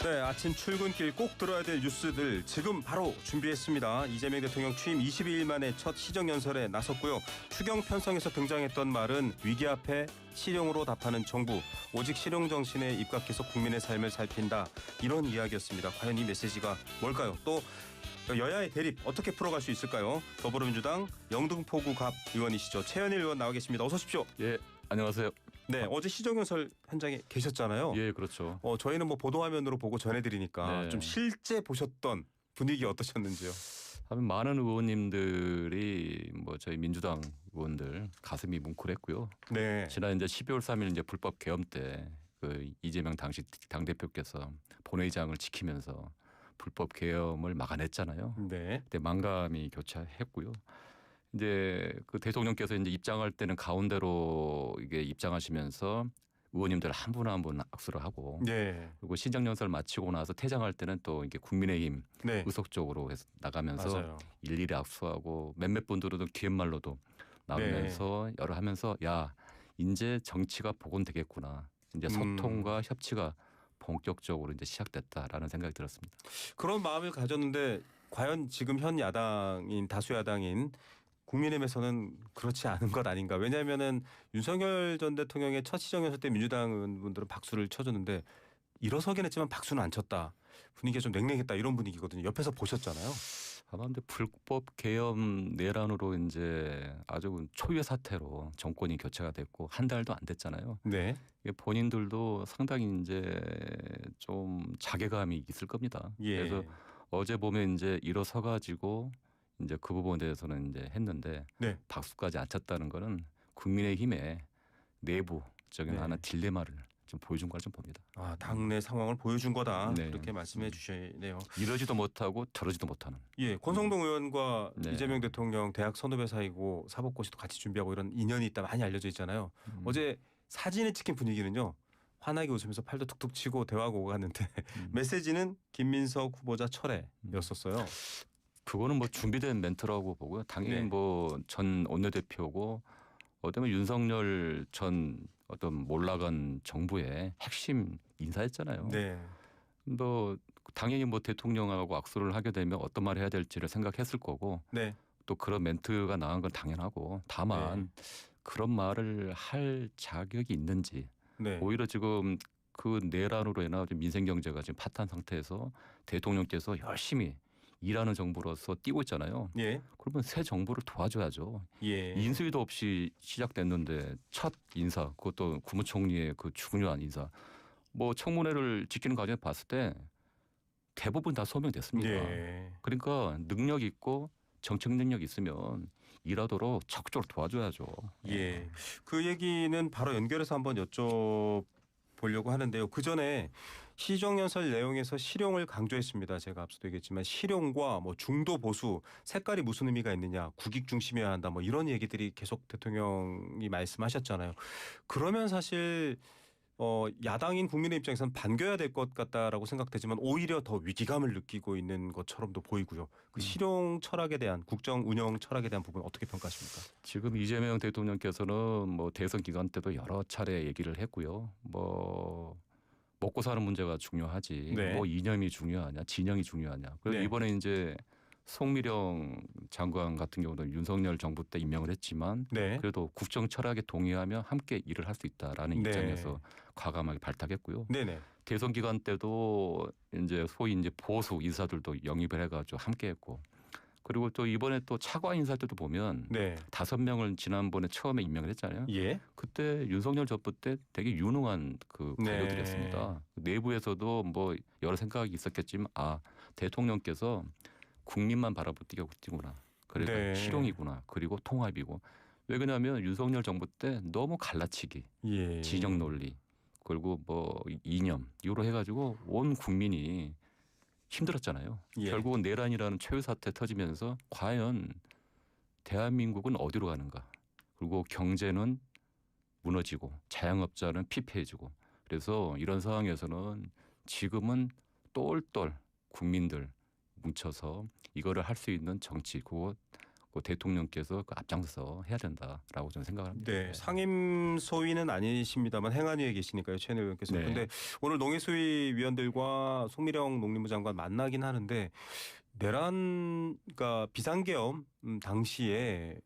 네, 아침 출근길 꼭 들어야 될 뉴스들 지금 바로 준비했습니다. 이재명 대통령 취임 22일 만에 첫 시정연설에 나섰고요. 추경 편성에서 등장했던 말은 위기 앞에 실용으로 답하는 정부, 오직 실용 정신에 입각해서 국민의 삶을 살핀다. 이런 이야기였습니다. 과연 이 메시지가 뭘까요? 또 여야의 대립 어떻게 풀어갈 수 있을까요? 더불어민주당 영등포구 갑 의원이시죠. 최현일 의원 나와 계십니다. 어서 오십시오. 예, 안녕하세요. 네, 어제 시정연설 현장에 계셨잖아요. 예, 그렇죠. 저희는 뭐 보도화면으로 보고 전해드리니까 네. 좀 실제 보셨던 분위기 어떠셨는지요? 많은 의원님들이 저희 민주당 의원들 가슴이 뭉클했고요. 네. 지난 이제 12월 3일 이제 불법 계엄 때 그 이재명 당시 당 대표께서 본회의장을 지키면서 불법 계엄을 막아냈잖아요. 네. 그때 망감이 교차했고요. 이제 그 대통령께서 이제 입장할 때는 가운데로 이게 입장하시면서 의원님들 한 분 한 분 악수를 하고, 네. 그리고 시정연설 마치고 나서 퇴장할 때는 또 이게 국민의힘 네. 의석적으로 해서 나가면서 맞아요. 일일이 악수하고 몇몇 분들은 기획말로도 나오면서 네. 여러 하면서 야 이제 정치가 복원되겠구나. 이제 소통과 협치가 본격적으로 이제 시작됐다라는 생각이 들었습니다. 그런 마음을 가졌는데 과연 지금 현 야당인 다수 야당인 국민의힘에서는 그렇지 않은 것 아닌가. 왜냐하면은 윤석열 전 대통령의 첫 시정연설 때 민주당 의원분들은 박수를 쳐줬는데 일어서긴 했지만 박수는 안 쳤다. 분위기가 좀 냉랭했다 이런 분위기거든요. 옆에서 보셨잖아요. 아마 근데 불법 계엄 내란으로 이제 아주 초유의 사태로 정권이 교체가 됐고 한 달도 안 됐잖아요. 네. 이게 본인들도 상당히 이제 좀 자괴감이 있을 겁니다. 예. 그래서 어제 보면 이제 일어서 가지고 이제 그 부분에 대해서는 이제 했는데 네. 박수까지 안 쳤다는 거는 국민의힘의 내부적인 네. 하나 딜레마를 좀 보여준 걸 좀 봅니다. 아, 당내 상황을 보여준 거다. 네. 그렇게 말씀해 주시네요. 이러지도 못하고 저러지도 못하는. 예, 권성동 의원과 네. 이재명 대통령 대학 선후배 사이고 사법고시도 같이 준비하고 이런 인연이 있다 많이 알려져 있잖아요. 어제 사진에 찍힌 분위기는요. 환하게 웃으면서 팔도 툭툭 치고 대화하고 오갔는데 메시지는 김민석 후보자 철회였었어요. 그거는 준비된 멘트라고 보고요. 당연히 네. 전 원내대표고 어쩌면 윤석열 전 어떤 몰락한 정부의 핵심 인사였잖아요. 네. 당연히 대통령하고 악수를 하게 되면 어떤 말을 해야 될지를 생각했을 거고 네. 또 그런 멘트가 나온 건 당연하고 다만 그런 말을 할 자격이 있는지 네. 오히려 지금 그 내란으로 인한 민생 경제가 지금 파탄 상태에서 대통령께서 열심히 일하는 정부로서 뛰고 있잖아요. 예. 그러면 새 정부를 도와줘야죠. 예. 인수위도 없이 시작됐는데 첫 인사 그것도 국무총리의 그 중요한 인사 청문회를 지키는 과정에 봤을 때 대부분 다 소명됐습니다. 예. 그러니까 능력 있고 정책 능력 있으면 일하도록 적극적으로 도와줘야죠. 예. 그 얘기는 바로 연결해서 한번 여쭤보려고 하는데요. 그 전에 시정연설 내용에서 실용을 강조했습니다. 제가 앞서도 얘기했지만 실용과 중도 보수 색깔이 무슨 의미가 있느냐, 국익 중심이어야 한다, 이런 얘기들이 계속 대통령이 말씀하셨잖아요. 그러면 사실 야당인 국민의 입장에서는 반겨야 될 것 같다라고 생각되지만 오히려 더 위기감을 느끼고 있는 것처럼도 보이고요. 그 실용 철학에 대한 국정 운영 철학에 대한 부분 어떻게 평가하십니까? 지금 이재명 대통령께서는 대선 기간 때도 여러 차례 얘기를 했고요. 먹고 사는 문제가 중요하지. 네. 이념이 중요하냐, 진영이 중요하냐. 그래서 네. 이번에 이제 송미령 장관 같은 경우는 윤석열 정부 때 임명을 했지만 네. 그래도 국정 철학에 동의하며 함께 일을 할 수 있다라는 네. 입장에서 과감하게 발탁했고요. 네네. 대선 기간 때도 이제 소위 이제 보수 인사들도 영입을 해가지고 함께했고, 그리고 또 이번에 또 차관 인사 때도 보면 네. 5명을 지난번에 처음에 임명을 했잖아요. 예. 그때 윤석열 정부 때 되게 유능한 그 관료들이었습니다. 내부에서도 여러 생각이 있었겠지만 대통령께서 국민만 바라보티구나. 그러니까 네. 실용이구나. 그리고 통합이고. 왜 그러냐면 윤석열 정부 때 너무 갈라치기, 예. 진영 논리, 그리고 이념 이로 해가지고 온 국민이 힘들었잖아요. 예. 결국은 내란이라는 최후 사태 터지면서 과연 대한민국은 어디로 가는가. 그리고 경제는 무너지고 자영업자는 피폐해지고. 그래서 이런 상황에서는 지금은 똘똘 국민들 뭉쳐서 이거를 할 수 있는 정치, 그거 그 대통령께서 그 앞장서 해야 된다라고 저는 생각합니다. 네, 상임 소위는 아니십니다만 행안위에 계시니까요, 최현일 의원께서. 네. 근데 오늘 농해수위 위원들과 송미령 농림부 장관 만나긴 하는데 내란, 그러니까 비상계엄 당시에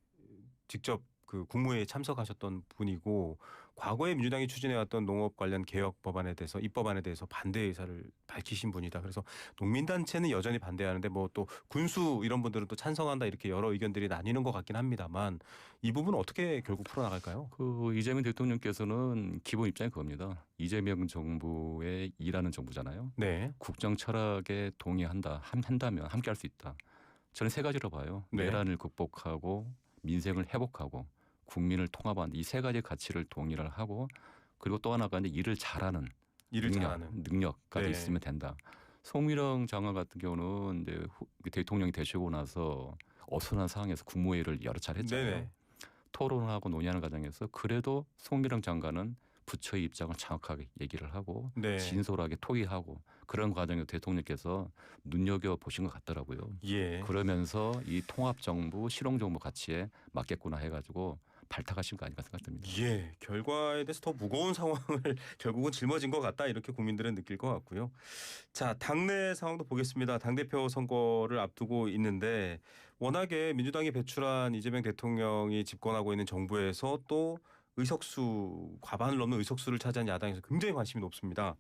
직접 그 국무회의에 참석하셨던 분이고 과거에 민주당이 추진해왔던 농업 관련 개혁 법안에 대해서 입법안에 대해서 반대 의사를 밝히신 분이다. 그래서 농민단체는 여전히 반대하는데 뭐 또 군수 이런 분들은 또 찬성한다 이렇게 여러 의견들이 나뉘는 것 같긴 합니다만 이 부분은 어떻게 결국 풀어나갈까요? 그 이재명 대통령께서는 기본 입장이 그겁니다. 이재명 정부의 일하는 정부잖아요. 네. 국정 철학에 동의한다, 한다면 함께할 수 있다. 저는 세 가지로 봐요. 네. 내란을 극복하고 민생을 회복하고 국민을 통합하는 이 세 가지 가치를 동의를 하고 그리고 또 하나가 이제 일을 잘하는 일을 잘하는. 능력까지 네. 있으면 된다. 송미령 장관 같은 경우는 이제 대통령이 되시고 나서 어수선한 상황에서 국무회의를 여러 차례 했잖아요. 네네. 토론하고 논의하는 과정에서 그래도 송미령 장관은 부처의 입장을 정확하게 얘기를 하고 네. 진솔하게 토의하고 그런 과정에서 대통령께서 눈여겨 보신 것 같더라고요. 예. 그러면서 이 통합정부, 실용정부 가치에 맞겠구나 해가지고 발탁하신 거 아닌가 생각됩니다. 예, 결과에 대해서 더 무거운 상황을 결국은 짊어진 것 같다 이렇게 국민들은 느낄 것 같고요. 자, 당내 상황도 보겠습니다. 당대표 선거를 앞두고 있는데 워낙에 민주당이 배출한 이재명 대통령이 집권하고 있는 정부에서 또 의석수 과반을 넘는 의석수를 차지한 야당에서 굉장히 관심이 높습니다.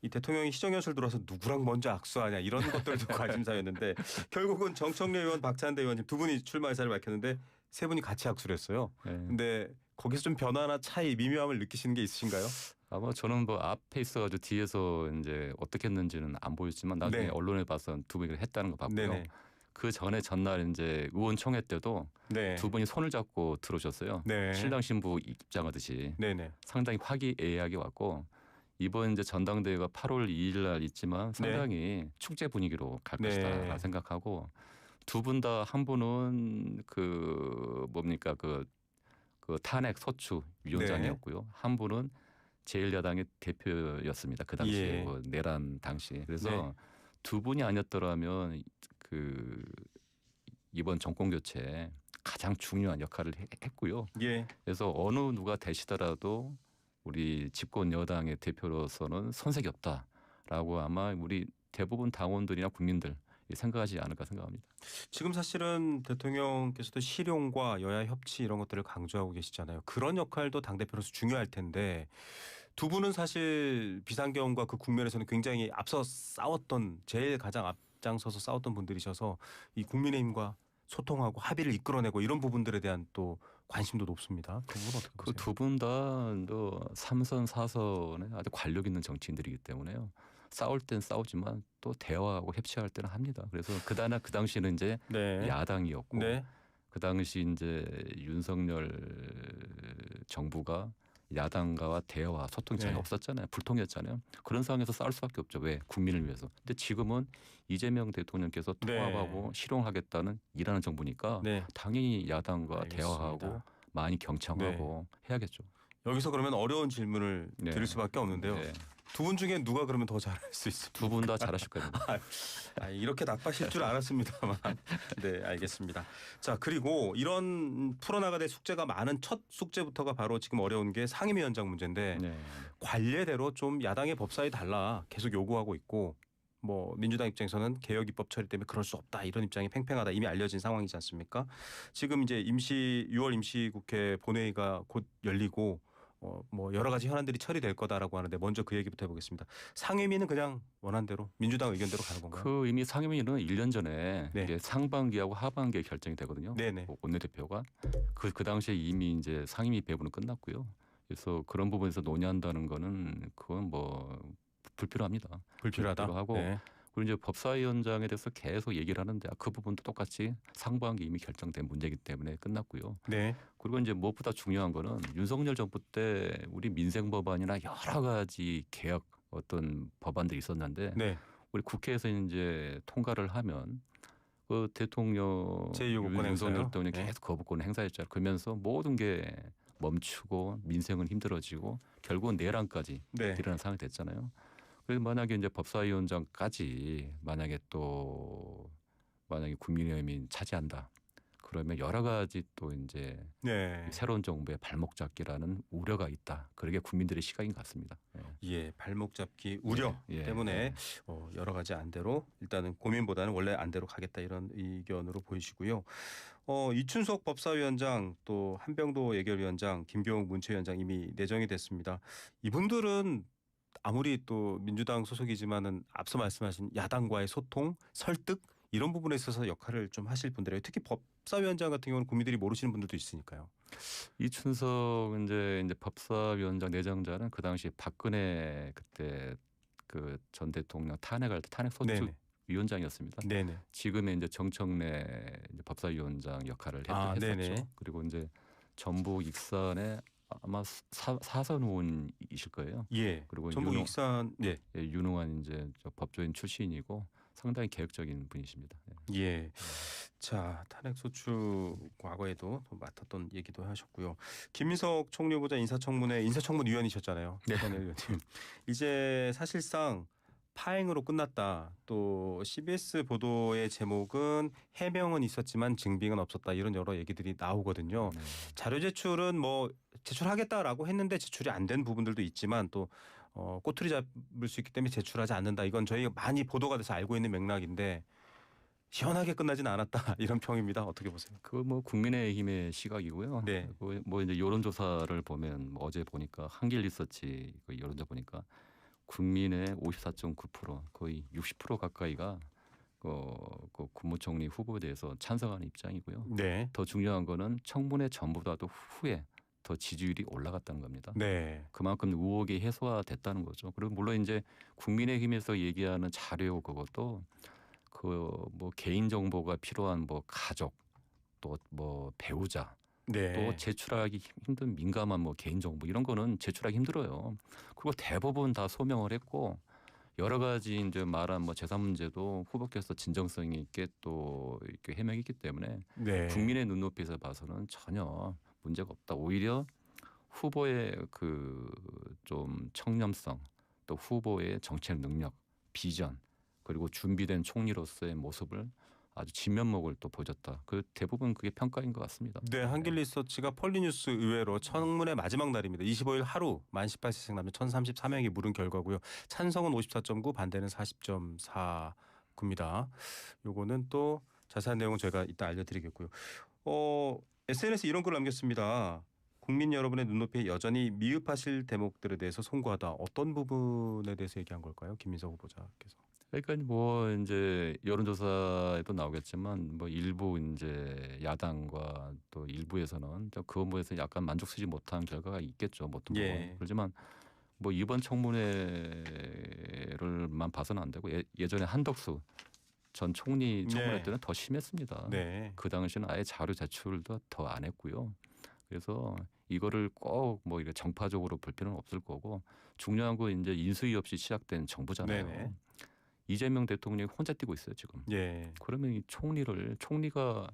이 대통령이 시정연설 들어와서 누구랑 먼저 악수하냐 이런 것들도 관심사였는데 결국은 정청래 의원, 박찬대 의원님 두 분이 출마 의사를 밝혔는데 세 분이 같이 악수를 했어요. 네. 근데 거기서 좀 변화나 차이, 미묘함을 느끼시는 게 있으신가요? 아마 저는 뭐 앞에 있어가지고 뒤에서 이제 어떻게 했는지는 안 보였지만 나중에 네. 언론에 봐서 두 분이 했다는 거 봤고요. 네네. 그 전에 전날 이제 의원총회 때도 네. 두 분이 손을 잡고 들어오셨어요. 네. 신랑 신부 입장하듯이 네네. 상당히 화기애애하게 왔고 이번 이제 전당대회가 8월 2일 날 있지만 상당히 축제 분위기로 갈 네. 것이다 생각하고 두 분 다 한 분은 그 뭡니까 그 탄핵 소추 위원장이었고요. 한 분은 제1야당의 대표였습니다. 그 당시에 예. 뭐 내란 당시. 그래서 네. 두 분이 아니었더라면 그 이번 정권 교체에 가장 중요한 역할을 했고요. 예. 그래서 어느 누가 되시더라도 우리 집권 여당의 대표로서는 손색이 없다라고 아마 우리 대부분 당원들이나 국민들 생각하지 않을까 생각합니다. 지금 사실은 대통령께서도 실용과 여야 협치 이런 것들을 강조하고 계시잖아요. 그런 역할도 당대표로서 중요할 텐데 두 분은 사실 비상계엄과 그 국면에서는 굉장히 앞서 싸웠던 제일 가장 앞장서서 싸웠던 분들이셔서 이 국민의힘과 소통하고 합의를 이끌어내고 이런 부분들에 대한 또 관심도 높습니다. 그 부분 어떻게 보세요? 그 두 분 다 3선 4선에 아주 관력 있는 정치인들이기 때문에요. 싸울 땐 싸우지만 또 대화하고 협치할 때는 합니다. 그래서 그 당시에는 이제 네. 야당이었고 네. 그 당시 이제 윤석열 정부가 야당과의 대화 소통이 전혀 네. 없었잖아요. 불통이었잖아요. 그런 상황에서 싸울 수밖에 없죠. 왜? 국민을 위해서. 근데 지금은 이재명 대통령께서 네. 통합하고 실용하겠다는 일하는 정부니까 네. 당연히 야당과 알겠습니다. 대화하고 많이 경청하고 해야겠죠. 여기서 그러면 어려운 질문을 네. 드릴 수밖에 없는데요. 네. 두 분 중에 누가 그러면 더 잘할 수 있습니까? 두 분 다 잘하실 겁니다. 이렇게 나빠실 줄 알았습니다만. 네, 알겠습니다. 자, 그리고 이런 풀어나가야 숙제가 많은 첫 숙제부터가 바로 지금 어려운 게 상임위원장 문제인데 네. 관례대로 좀 야당의 법사위 달라 계속 요구하고 있고 뭐 민주당 입장에서는 개혁 입법 처리 때문에 그럴 수 없다 이런 입장이 팽팽하다 이미 알려진 상황이지 않습니까? 지금 이제 6월 임시국회 본회의가 곧 열리고 뭐 여러 가지 현안들이 처리될 거다라고 하는데 먼저 그 얘기부터 해보겠습니다. 상임위는 그냥 원안대로 민주당 의견대로 가는 건가요? 그 이미 상임위는 1년 전에 네. 이게 상반기하고 하반기에 결정이 되거든요. 네네. 원내대표가 그 당시에 이미 이제 상임위 배분은 끝났고요. 그래서 그런 부분에서 논의한다는 거는 그건 뭐 불필요합니다. 불필요하다. 하고 네. 그리고 이제 법사위원장에 대해서 계속 얘기를 하는데 그 부분도 똑같이 상반기 이미 결정된 문제이기 때문에 끝났고요. 네. 그리고 이제 무엇보다 중요한 거는 윤석열 정부 때 우리 민생 법안이나 여러 가지 개혁 어떤 법안들이 있었는데 네. 우리 국회에서 이제 통과를 하면 그 대통령 제2요구권 윤석열 행사요? 대통령이 네. 계속 거부권을 행사했잖아요. 그러면서 모든 게 멈추고 민생은 힘들어지고 결국은 내란까지 네. 일어나는 상황이 됐잖아요. 그래서 만약에 이제 법사위원장까지 만약에 국민의힘이 차지한다. 그러면 여러 가지 또 이제 네. 새로운 정부의 발목 잡기라는 우려가 있다. 그게 국민들의 시각인 것 같습니다. 예, 발목 잡기 우려 예, 때문에 예. 여러 가지 안대로 일단은 고민보다는 원래 안대로 가겠다 이런 의견으로 보이시고요. 이춘석 법사위원장 또 한병도 예결위원장 김교욱 문체위원장 이미 내정이 됐습니다. 이분들은 아무리 또 민주당 소속이지만은 앞서 말씀하신 야당과의 소통, 설득 이런 부분에 있어서 역할을 좀 하실 분들이에요. 특히 법사위원장 같은 경우는 국민들이 모르시는 분들도 있으니까요. 이춘석 이제 법사위원장 내정자는 그 당시 박근혜 그때 그 전 대통령 탄핵할 때 탄핵 소추 네네. 위원장이었습니다. 네네. 지금의 이제 정청래 이제 법사위원장 역할을 네네. 했었죠. 그리고 이제 전북 익산의 아마 사선 의원이실 거예요. 예. 그리고 전북 익산 네. 유능한 이제 저 법조인 출신이고 상당히 계획적인 분이십니다. 예. 예. 자, 탄핵 소추 과거에도 또 맡았던 얘기도 하셨고요. 김민석 총리 후보자 인사청문회 인사청문 위원이셨잖아요. 네. 전 의원님. 이제 사실상 파행으로 끝났다. 또 CBS 보도의 제목은 해명은 있었지만 증빙은 없었다. 이런 여러 얘기들이 나오거든요. 네. 자료 제출은 뭐 제출하겠다라고 했는데 제출이 안 된 부분들도 있지만 또 꼬투리 잡을 수 있기 때문에 제출하지 않는다. 이건 저희가 많이 보도가 돼서 알고 있는 맥락인데 시원하게 끝나진 않았다. 이런 평입니다. 어떻게 보세요? 그 뭐 국민의힘의 시각이고요. 네. 뭐 이제 여론조사를 보면 뭐 어제 보니까 한길 리서치 그 여론조사 보니까 국민의 54.9% 거의 60% 가까이가 그 국무총리 후보에 대해서 찬성하는 입장이고요. 네. 더 중요한 거는 청문회 전보다도 후에 더 지지율이 올라갔다는 겁니다. 네. 그만큼 의혹이 해소화됐다는 거죠. 그리고 물론 이제 국민의힘에서 얘기하는 자료 그것도 그 뭐 개인 정보가 필요한 뭐 가족 또 뭐 배우자 네. 또 제출하기 힘든 민감한 뭐 개인 정보 이런 거는 제출하기 힘들어요. 그리고 대부분 다 소명을 했고 여러 가지 이제 말한 뭐 재산 문제도 후보께서 진정성 있게 또 이렇게 해명했기 때문에 네. 국민의 눈높이에서 봐서는 전혀 문제가 없다. 오히려 후보의 그 좀 청렴성 또 후보의 정책 능력, 비전 그리고 준비된 총리로서의 모습을 아주 진면목을 또 보여줬다. 그 대부분 그게 평가인 것 같습니다. 네, 한길 리서치가 폴리뉴스 의외로 청문회 마지막 날입니다. 25일 하루 만 18세씩 남녀 1,034명이 물은 결과고요. 찬성은 54.9, 반대는 40.4입니다. 요거는 또 자세한 내용은 저희가 이따 알려드리겠고요. SNS에 이런 글을 남겼습니다. 국민 여러분의 눈높이에 여전히 미흡하실 대목들에 대해서 송구하다. 어떤 부분에 대해서 얘기한 걸까요, 김민석 후보자께서? 그러니까 뭐 이제 여론조사에도 나오겠지만 뭐 일부 이제 야당과 또 일부에서는 그 업무에서 약간 만족스럽지 못한 결과가 있겠죠. 보통 예. 그렇지만 뭐 이번 청문회를만 봐서는 안 되고 예전에 한덕수 전 총리 청문회 네. 때는 더 심했습니다. 네. 그 당시는 아예 자료 제출도 더 안 했고요. 그래서 이거를 꼭 뭐 이렇게 정파적으로 볼 필요는 없을 거고 중요한 건 이제 인수위 없이 시작된 정부잖아요. 네네. 이재명 대통령이 혼자 뛰고 있어요 지금. 예. 그러면 이 총리가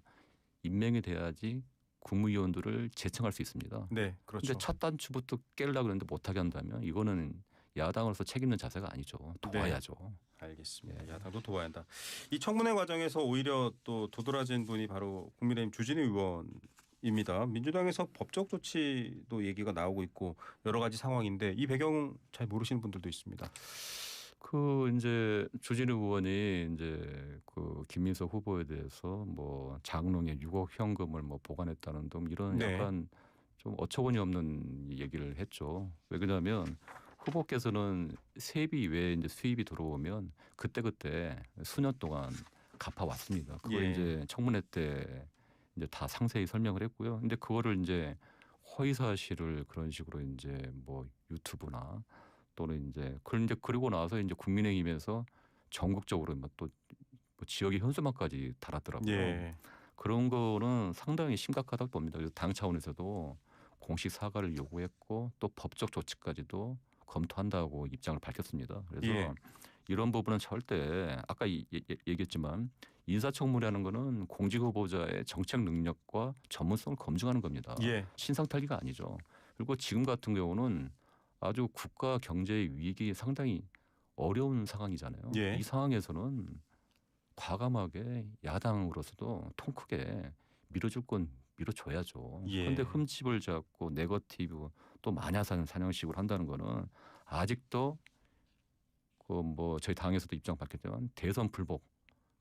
임명이 돼야지 국무위원들을 제청할 수 있습니다. 네, 그렇죠. 근데 첫 단추부터 깨려고 그랬는데 못하게 한다면 이거는 야당으로서 책임 있는 자세가 아니죠. 도와야죠. 알겠습니다. 예. 야당도 도와야 한다. 이 청문회 과정에서 오히려 또 도드라진 분이 바로 국민의힘 주진우 의원입니다. 민주당에서 법적 조치도 얘기가 나오고 있고 여러 가지 상황인데 이 배경 잘 모르시는 분들도 있습니다. 그 이제 주진우 의원이 이제 그 김민석 후보에 대해서 뭐 장롱에 6억 현금을 뭐 보관했다는 등 이런 네. 약간 좀 어처구니 없는 얘기를 했죠. 왜 그러냐면 후보께서는 세비 외에 이제 수입이 들어오면 그때 수년 동안 갚아 왔습니다. 그걸 예. 이제 청문회 때 이제 다 상세히 설명을 했고요. 근데 그거를 이제 허위 사실을 그런 식으로 이제 뭐 유튜브나 또는 이제 그리고 나서 이제 국민의힘에서 전국적으로 또 뭐 지역의 현수막까지 달았더라고요. 예. 그런 거는 상당히 심각하다고 봅니다. 그래서 당 차원에서도 공식 사과를 요구했고 또 법적 조치까지도 검토한다고 입장을 밝혔습니다. 그래서 예. 이런 부분은 절대 아까 얘기했지만 인사청문회라는 거는 공직 후보자의 정책 능력과 전문성을 검증하는 겁니다. 예. 신상탈기가 아니죠. 그리고 지금 같은 경우는 아주 국가 경제의 위기 상당히 어려운 상황이잖아요. 예. 이 상황에서는 과감하게 야당으로서도 통 크게 밀어줄 건 밀어줘야죠. 예. 그런데 흠집을 잡고 네거티브 또 마냐산 사냥식으로 한다는 거는 아직도 그 뭐 저희 당에서도 입장 밝혔지만 대선 불복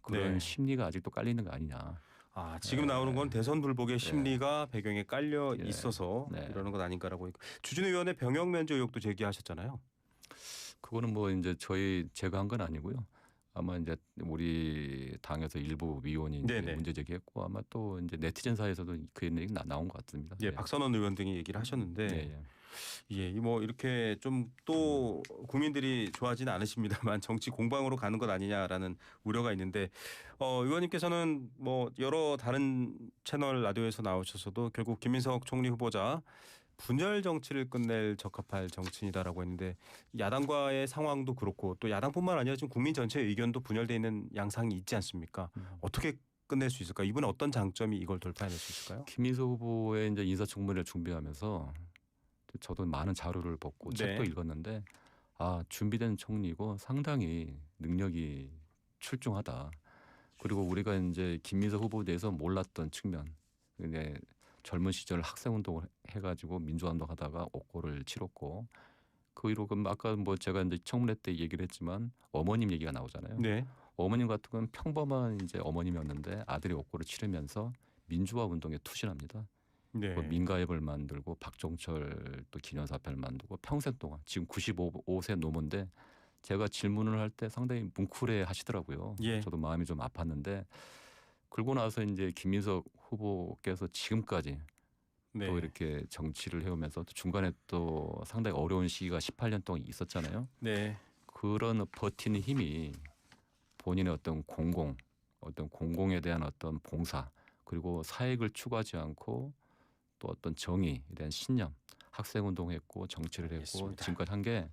그런 네. 심리가 아직도 깔리는 거 아니냐. 아, 지금 예. 나오는 건 대선 불복의 심리가 배경에 깔려 예. 있어서 네. 이러는 것 아닌가라고. 주진우 의원의 병역 면제 의혹도 제기하셨잖아요. 그거는 뭐 이제 제가 한 건 아니고요. 아마 이제 우리 당에서 일부 위원이 이제 네네. 문제 제기했고 아마 또 이제 네티즌 사이에서도 그 얘기 나온 것 같습니다. 예, 박선원 의원 등이 얘기를 하셨는데 예, 예. 예, 뭐 이렇게 좀 또 국민들이 좋아하지는 않으십니다만 정치 공방으로 가는 것 아니냐라는 우려가 있는데 의원님께서는 뭐 여러 다른 채널 라디오에서 나오셔서도 결국 김민석 총리 후보자 분열 정치를 끝낼 적합할 정치인이다라고 했는데 야당과의 상황도 그렇고 또 야당뿐만 아니라 지금 국민 전체의 의견도 분열돼 있는 양상이 있지 않습니까? 어떻게 끝낼 수 있을까? 이분은 어떤 장점이 이걸 돌파해낼 수 있을까요? 김민석 후보의 이제 인사청문회를 준비하면서 저도 많은 자료를 보고 네. 책도 읽었는데 아 준비된 총리고 상당히 능력이 출중하다. 그리고 우리가 이제 김민석 후보에 대해서 몰랐던 측면, 근데 젊은 시절 학생운동을 해가지고 민주화운동하다가 옥고를 치렀고 그 이후로 아까 뭐 제가 이제 청문회 때 얘기를 했지만 어머님 얘기가 나오잖아요. 네. 어머님 같은 건 평범한 이제 어머님이었는데 아들이 옥고를 치르면서 민주화 운동에 투신합니다. 네. 뭐 민가협을 만들고 박종철 또 기념사표를 만들고 평생 동안 지금 95세 노모인데 제가 질문을 할 때 상당히 뭉클해 하시더라고요. 예. 저도 마음이 좀 아팠는데 그러고 나서 이제 김민석 후보께서 지금까지 네. 또 이렇게 정치를 해오면서 또 중간에 또 상당히 어려운 시기가 18년 동안 있었잖아요. 네. 그런 버티는 힘이 본인의 어떤 공공에 대한 어떤 봉사 그리고 사익을 추구하지 않고 또 어떤 정의에 대한 신념, 학생운동했고 정치를 했고 알겠습니다. 지금까지 한 게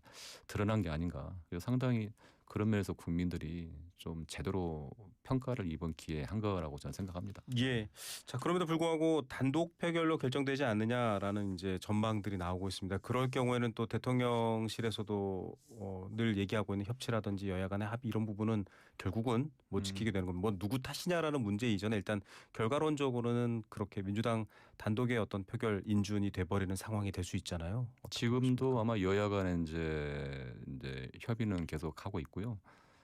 드러난 게 아닌가. 그래서 상당히 그런 면에서 국민들이 좀 제대로 평가를 이번 기회에 한 거라고 저는 생각합니다. 예. 자, 그럼에도 불구하고 단독 표결로 결정되지 않느냐라는 이제 전망들이 나오고 있습니다. 그럴 경우에는 또 대통령실에서도 늘 얘기하고 있는 협치라든지 여야 간의 합의 이런 부분은 결국은 못 지키게 되는 건 뭐 누구 탓이냐라는 문제 이전에 일단 결과론적으로는 그렇게 민주당 단독의 어떤 표결 인준이 돼버리는 상황이 될 수 있잖아요. 지금도 아마 여야 간에 이제 협의는 계속 하고 있고요.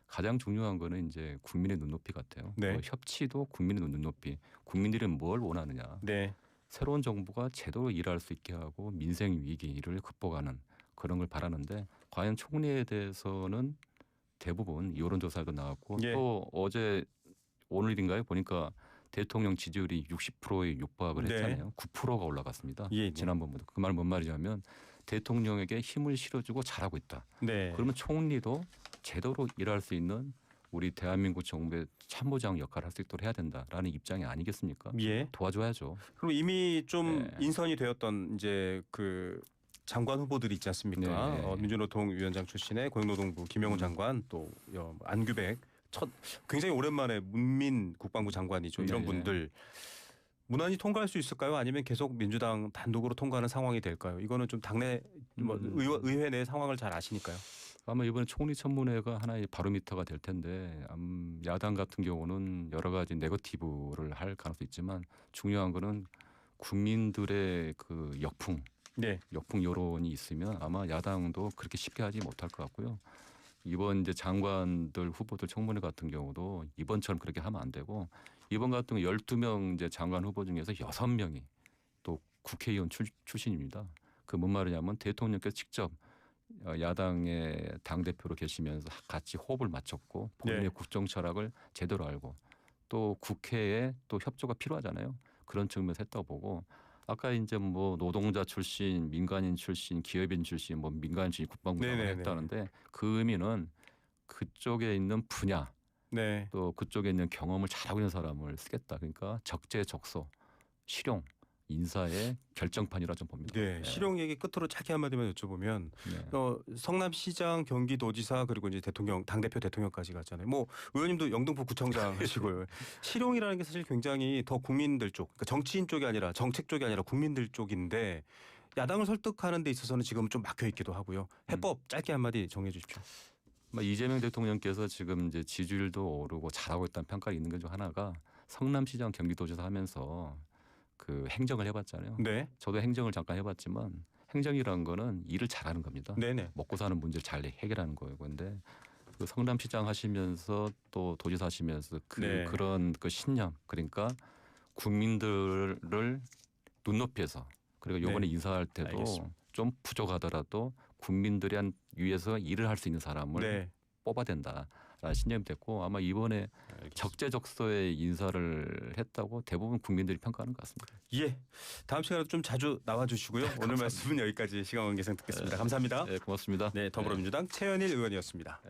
가장 중요한 거는 이제 국민의 눈높이 같아요. 네. 협치도 국민의 눈높이. 국민들이 뭘 원하느냐. 네. 새로운 정부가 제대로 일할 수 있게 하고 민생 위기를 극복하는 그런 걸 바라는데 과연 총리에 대해서는 대부분 여론조사도 나왔고 예. 또 어제 오늘인가요? 보니까 대통령 지지율이 60%에 육박을 네. 했잖아요. 9%가 올라갔습니다. 예. 지난번보다. 그 말은 뭔 말이냐면 대통령에게 힘을 실어주고 잘하고 있다. 네. 그러면 총리도 제대로 일할 수 있는 우리 대한민국 정부의 참모장 역할을 할 수 있도록 해야 된다라는 입장이 아니겠습니까? 예. 도와줘야죠. 그럼 이미 좀 네. 인선이 되었던 이제 그 장관 후보들이 있지 않습니까? 네. 민주노통위원장 출신의 고용노동부 김영훈 장관 또 안규백 굉장히 오랜만에 문민 국방부 장관이죠. 이런 네. 분들 무난히 통과할 수 있을까요? 아니면 계속 민주당 단독으로 통과하는 상황이 될까요? 이거는 좀 당내 의회 내 상황을 잘 아시니까요. 아마 이번에 총리 청문회가 하나의 바로미터가 될 텐데 야당 같은 경우는 여러 가지 네거티브를 할 가능성도 있지만 중요한 거는 국민들의 그 역풍 여론이 있으면 아마 야당도 그렇게 쉽게 하지 못할 것 같고요. 이번 이제 장관들 후보들 청문회 같은 경우도 이번처럼 그렇게 하면 안 되고 이번 같은 경우 12명 이제 장관 후보 중에서 6명이 또 국회의원 출신입니다. 그 뭔 말이냐면 대통령께서 직접 야당의 당대표로 계시면서 같이 호흡을 맞췄고 본인의 네. 국정 철학을 제대로 알고 또 국회에 또 협조가 필요하잖아요. 그런 측면에서 했다고 보고 아까 이제 뭐 노동자 출신, 민간인 출신, 기업인 출신, 뭐 민간인 출신 국방부 장관 네네네. 했다는데 그 의미는 그쪽에 있는 분야 네. 또 그쪽에 있는 경험을 잘하고 있는 사람을 쓰겠다. 그러니까 적재적소, 실용, 인사의 결정판이라 좀 봅니다. 네. 실용 얘기 끝으로 짧게 한마디만 여쭤보면 성남시장, 경기도지사 그리고 이제 대통령, 당대표 대통령까지 갔잖아요. 뭐 의원님도 영등포 구청장 하시고요. 실용이라는 게 사실 굉장히 더 국민들 쪽, 그러니까 정치인 쪽이 아니라 정책 쪽이 아니라 국민들 쪽인데 야당을 설득하는 데 있어서는 지금 좀 막혀 있기도 하고요. 해법 짧게 한마디 정해 주십시오. 이재명 대통령께서 지금 이제 지지율도 오르고 잘하고 있다는 평가가 있는 것 중 하나가 성남시장, 경기도지사 하면서 그 행정을 해봤잖아요. 네. 저도 행정을 잠깐 해봤지만 행정이라는 거는 일을 잘하는 겁니다. 네네. 먹고 사는 문제를 잘 해결하는 거예요. 근데 그 성남시장 하시면서 또 도지사 하시면서 네. 그런 그 신념, 그러니까 국민들을 눈높이에서, 그리고 요번에 네. 인사할 때도 알겠습니다. 좀 부족하더라도 국민들이 위해서 일을 할 수 있는 사람을 네. 뽑아야 된다라는 신념이 됐고, 아마 이번에 알겠습니다. 적재적소에 인사를 했다고 대부분 국민들이 평가하는 것 같습니다. 예. 다음 시간에도 좀 자주 나와주시고요. 오늘 말씀은 여기까지 시간 관계상 듣겠습니다. 감사합니다. 네, 고맙습니다. 네, 더불어민주당 최현일 의원이었습니다.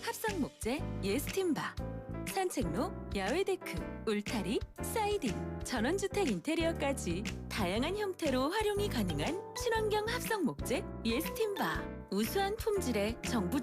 합성 목재 예스팀바, 산책로, 야외 데크, 울타리, 사이딩, 전원주택 인테리어까지 다양한 형태로 활용이 가능한 친환경 합성 목재 예스팀바. 우수한 품질의 정부